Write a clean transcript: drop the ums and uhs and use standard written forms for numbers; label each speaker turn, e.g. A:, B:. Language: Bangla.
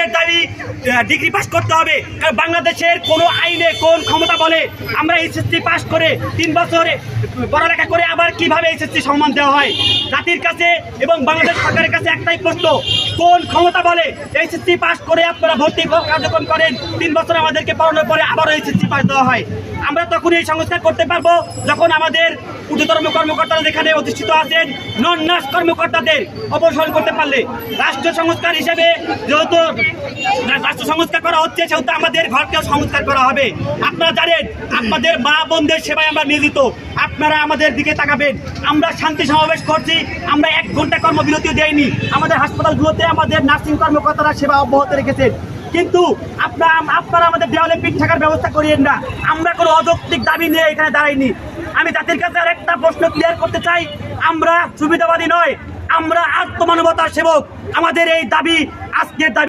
A: আমাদের দাবি ডিগ্রি পাস করতে হবে। কারণ বাংলাদেশের কোনো আইনে কোন ক্ষমতা বলে আমরা এইচএসসি পাস করে 3 বছরে পড়ালেখা করে আবার কিভাবে এইচএসসি সম্মান দেওয়া হয়? জাতির কাছে এবং বাংলাদেশ সরকারের কাছে একটাই প্রশ্ন, কোন ক্ষমতা বলে এইচএসসি পাস করে আপনারা ভর্তি কার্যক্রম করেন, 3 বছর আমাদেরকে পড়ানোর পরে আবারও এইচএসসি পাস দেওয়া হয়? আমরা তখন এই সংস্কার করতে পারবো যখন আমাদের ঊর্ধ্বতন কর্মকর্তারা যেখানে অধিষ্ঠিত আছেন নন নার্স কর্মকর্তাদের অপসারণ করতে পারলে। রাষ্ট্র সংস্কার হিসেবে যেহেতু রাষ্ট্র সংস্কার করা হচ্ছে, সেহেতু আমাদের ঘরকেও সংস্কার করা হবে। আপনারা জানেন আপনাদের মা বোনদের সেবায় আমরা নিয়োজিত, আপনারা আমাদের দিকে তাকাবেন। আমরা শান্তি সমাবেশ করছি, আমরা 1 ঘন্টা কর্মবিরতিও দেয়নি। আমাদের হাসপাতালগুলোতে আমাদের নার্সিং কর্মকর্তারা সেবা অব্যাহত রেখেছেন, কিন্তু আপনারা আমাদের দেওয়ালে পিঠ থাকার ব্যবস্থা করিয়েন না। আমরা কোনো অযৌক্তিক দাবি নিয়ে এখানে দাঁড়াইনি। আমি জাতির কাছে আরেকটা প্রশ্ন ক্লিয়ার করতে চাই, আমরা সুবিধাবাদী নয়, আমরা আত্মমানবতার সেবক। আমাদের এই দাবি আজকের দাবি